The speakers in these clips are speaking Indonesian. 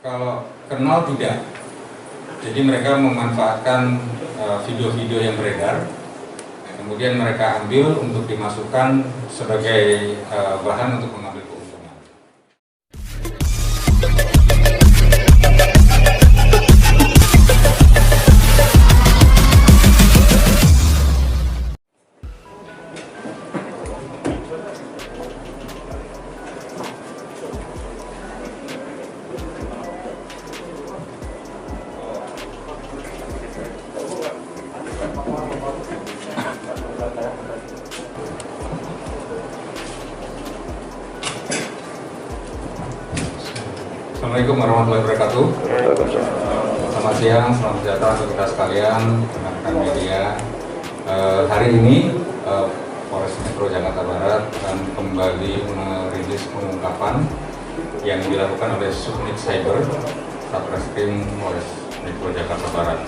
Kalau kenal tidak. Jadi mereka memanfaatkan video-video yang beredar, kemudian mereka ambil untuk dimasukkan sebagai bahan untuk mengambil keuntungan. Assalamualaikum warahmatullahi wabarakatuh. Selamat siang, selamat sejahtera untuk kita sekalian, rekan media. Hari ini Polres Metro Jakarta Barat akan kembali merilis pengungkapan yang dilakukan oleh Subnit Cyber Satreskrim Polres Metro Jakarta Barat.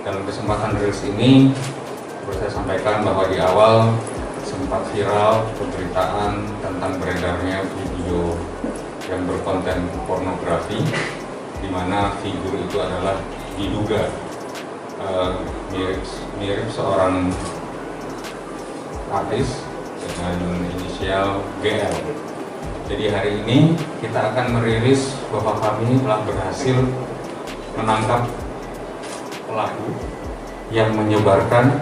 Dalam kesempatan rilis ini, perlu saya sampaikan bahwa di awal sempat viral pemberitaan tentang beredarnya video yang berkonten pornografi, di mana figur itu adalah diduga mirip seorang artis dengan inisial GL. Jadi hari ini kita akan merilis bahwa kami telah berhasil menangkap pelaku yang menyebarkan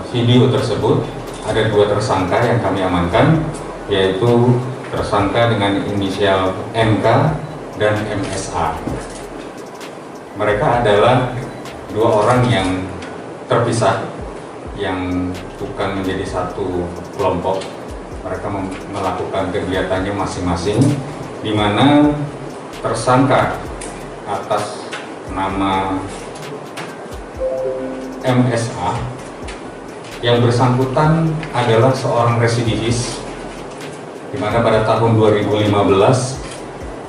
video tersebut. Ada 2 tersangka yang kami amankan, yaitu tersangka dengan inisial MK dan MSA. Mereka adalah 2 orang yang terpisah, yang bukan menjadi satu kelompok. Mereka melakukan kegiatannya masing-masing, di mana tersangka atas nama MSA yang bersangkutan adalah seorang residivis, di mana pada tahun 2015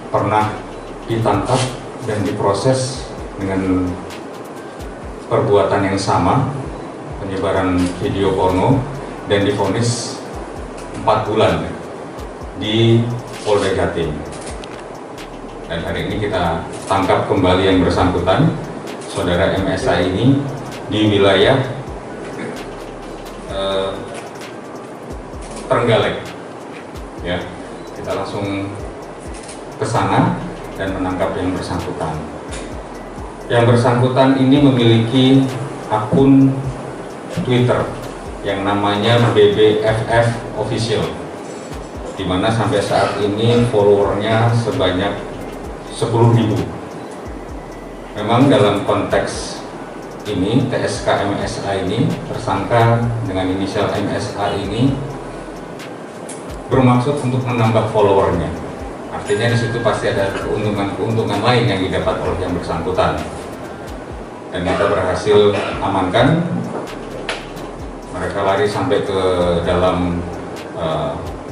pernah ditangkap dan diproses dengan perbuatan yang sama, penyebaran video porno, dan divonis 4 bulan di Polda Jatim. Dan hari ini kita tangkap kembali yang bersangkutan, saudara MSA ini, di wilayah Trenggalek. Ya, kita langsung ke sana dan menangkap yang bersangkutan. Yang bersangkutan ini memiliki akun Twitter yang namanya BBFF Official, di mana sampai saat ini followernya sebanyak 10.000. Memang dalam konteks ini TSK MSA ini, tersangka dengan inisial MSA ini bermaksud untuk menambah followernya. Artinya di situ pasti ada keuntungan lain yang didapat oleh yang bersangkutan. Dan kita berhasil amankan. Mereka lari sampai ke dalam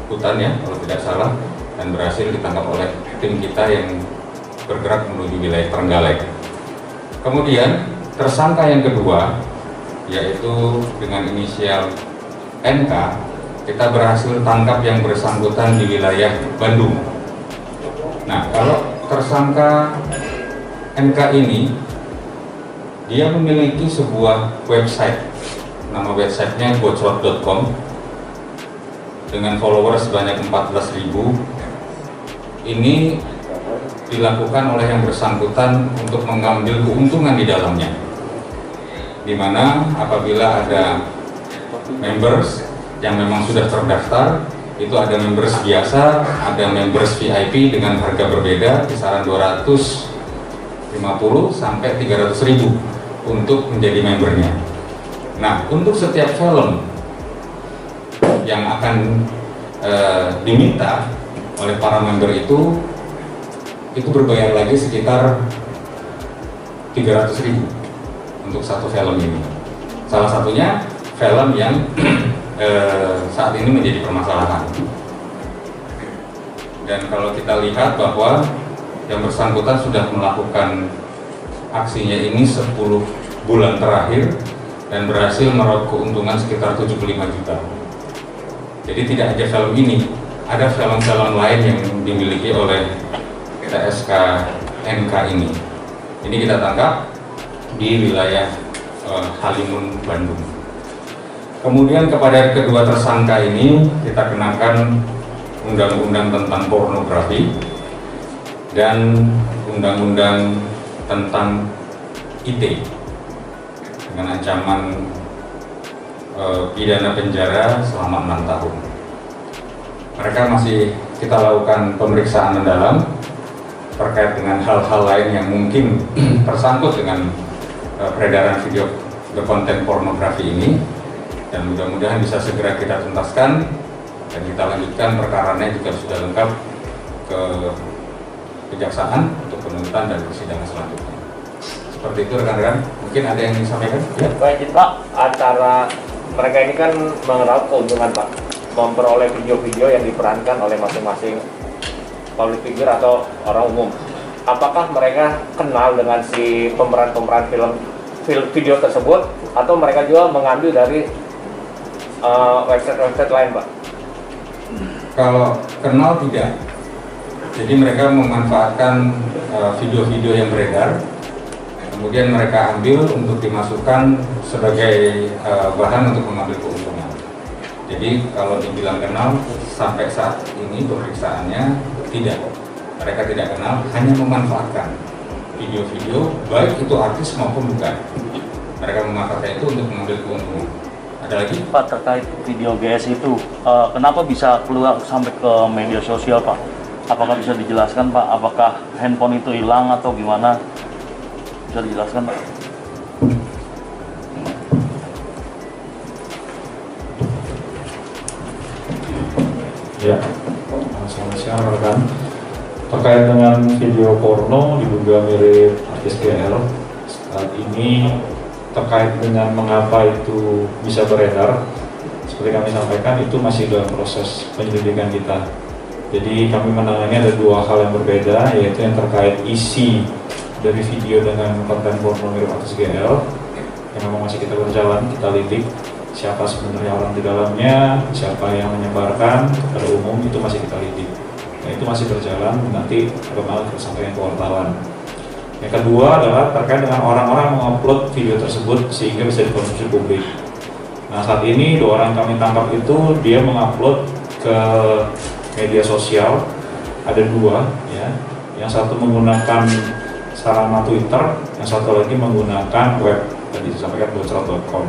hutan, ya, kalau tidak salah, dan berhasil ditangkap oleh tim kita yang bergerak menuju wilayah Trenggalek. Kemudian tersangka yang kedua, yaitu dengan inisial NK, kita berhasil tangkap yang bersangkutan di wilayah Bandung. Nah, kalau tersangka NK ini, dia memiliki sebuah website, nama websitenya gocrot.com, dengan follower sebanyak 14.000. Ini dilakukan oleh yang bersangkutan untuk mengambil keuntungan di dalamnya, di mana apabila ada members yang memang sudah terdaftar, itu ada members biasa, ada members VIP dengan harga berbeda, kisaran 250 sampai 300.000 untuk menjadi membernya. Nah, untuk setiap film yang akan diminta oleh para member itu berbayar lagi sekitar 300.000 untuk satu film ini. Salah satunya film yang saat ini menjadi permasalahan. Dan kalau kita lihat bahwa yang bersangkutan sudah melakukan aksinya ini 10 bulan terakhir dan berhasil meraup keuntungan sekitar 75 juta. Jadi tidak hanya film ini, ada film-film lain yang dimiliki oleh TSK NK ini. Ini kita tangkap di wilayah Halimun, Bandung. Kemudian kepada kedua tersangka ini kita kenakan undang-undang tentang pornografi dan undang-undang tentang ITE dengan ancaman pidana penjara selama 6 tahun. Mereka masih kita lakukan pemeriksaan mendalam terkait dengan hal-hal lain yang mungkin tersangkut dengan peredaran video berkonten pornografi ini, dan mudah-mudahan bisa segera kita tuntaskan dan kita lanjutkan perkaranya jika sudah lengkap ke kejaksaan untuk penuntutan dan persidangan selanjutnya. Seperti itu rekan-rekan, mungkin ada yang disampaikan? Ya. Baik Pak, antara mereka ini kan mengenal keuntungan Pak, memperoleh video-video yang diperankan oleh masing-masing public figure atau orang umum. Apakah mereka kenal dengan si pemeran-pemeran film video tersebut, atau mereka juga mengambil dari website-website lain Pak? Kalau kenal tidak, jadi mereka memanfaatkan video-video yang beredar, kemudian mereka ambil untuk dimasukkan sebagai bahan untuk mengambil keuntungan. Jadi kalau dibilang kenal, sampai saat ini pemeriksaannya tidak, mereka tidak kenal, hanya memanfaatkan video-video, baik itu artis maupun bukan. Mereka memanfaatkan itu untuk mengambil keuntungan. Ada lagi? Pak, terkait video GS itu, kenapa bisa keluar sampai ke media sosial Pak? Apakah bisa dijelaskan Pak, apakah handphone itu hilang atau gimana? Bisa dijelaskan Pak? Ya, selamat siang rekan. Terkait dengan video porno diduga mirip artis GL, saat ini terkait dengan mengapa itu bisa beredar, seperti kami sampaikan itu masih dalam proses penyelidikan kita. Jadi kami menangani ada dua hal yang berbeda, yaitu yang terkait isi dari video dengan konten porno mirip artis GL yang memang masih kita berjalan, kita lidik siapa sebenarnya orang di dalamnya, siapa yang menyebarkan kepada umum, itu masih kita lidik. Nah, itu masih berjalan, nanti kembali kita sampaikan ke wartawan. Yang kedua adalah terkait dengan orang-orang mengupload video tersebut sehingga bisa dikonsumsi publik. Nah, saat ini dua orang kami tangkap itu dia mengupload ke media sosial, ada dua ya, yang satu menggunakan sarana Twitter, yang satu lagi menggunakan web, tadi disampaikan bocor.com.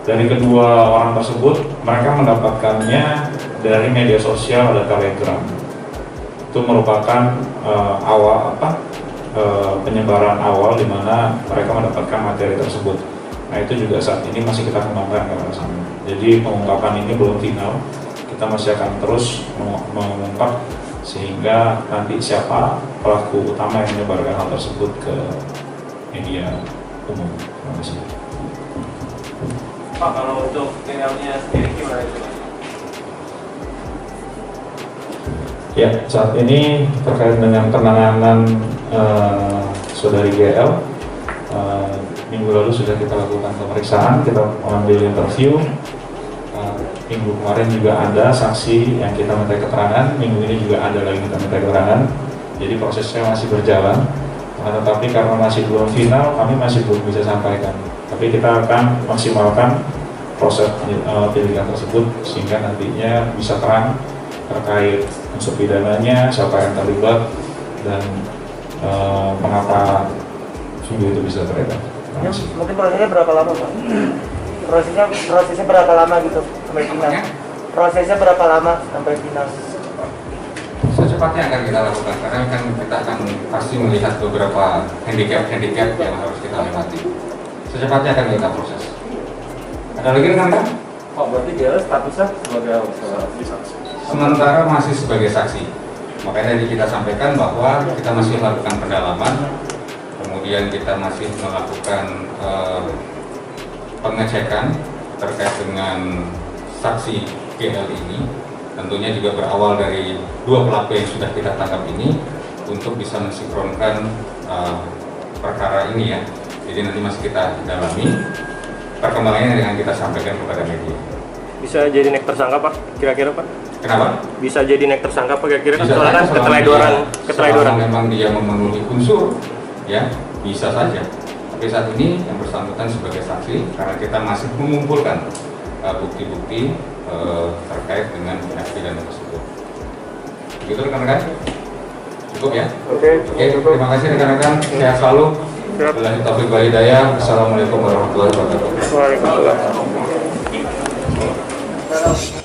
Dari kedua orang tersebut, mereka mendapatkannya dari media sosial, ada Telegram. Itu merupakan penyebaran awal di mana mereka mendapatkan materi tersebut. Nah, itu juga saat ini masih kita kembangkan ke arah sana. Jadi pengungkapan ini belum final, kita masih akan terus mengungkap sehingga nanti siapa pelaku utama yang menyebarkan hal tersebut ke media umum. Terima kasih. Pak, kalau untuk finalnya sendiri gimana itu? Ya, saat ini terkait dengan penanganan saudari GL, minggu lalu sudah kita lakukan pemeriksaan, kita mengambil interview. Minggu kemarin juga ada saksi yang kita minta keterangan, minggu ini juga ada lagi kita minta keterangan. Jadi prosesnya masih berjalan, tetapi karena masih belum final, kami masih belum bisa sampaikan. Tapi kita akan maksimalkan proses penyelidikan tersebut sehingga nantinya bisa terang terkait unsur pidananya, siapa yang terlibat, dan mengapa video itu bisa beredar. Mungkin prosesnya berapa lama Pak? Prosesnya berapa lama gitu sampai final? Prosesnya berapa lama sampai final? Secepatnya akan kita lakukan, karena kan kita akan pasti melihat beberapa handicap yang harus kita lewati. Secepatnya akan kita proses. Ada lagi kan? Pak, berarti dia statusnya sebagai saksi? Sementara masih sebagai saksi. Makanya tadi kita sampaikan bahwa kita masih melakukan pendalaman, kemudian kita masih melakukan pengecekan terkait dengan saksi GL ini. Tentunya juga berawal dari dua pelaku yang sudah kita tangkap ini untuk bisa mensinkronkan perkara ini ya. Jadi nanti masih kita dalami, perkembangannya dengan kita sampaikan kepada media. Bisa jadi naik tersangka Pak, kira-kira Pak? Kenapa? Bisa jadi naik tersangka apa kira-kira kan Bisa soalnya kan saja keteledoran. selama memang dia memenuhi unsur, ya bisa saja. Tapi saat ini yang bersangkutan sebagai saksi karena kita masih mengumpulkan bukti-bukti terkait dengan tindak pidana tersebut. Begitu rekan-rekan? Cukup ya? Oke, Terima kasih rekan-rekan. Sehat selalu. Wabillahi taufiq wal hidayah. Assalamualaikum warahmatullahi wabarakatuh. Waalaikumsalam.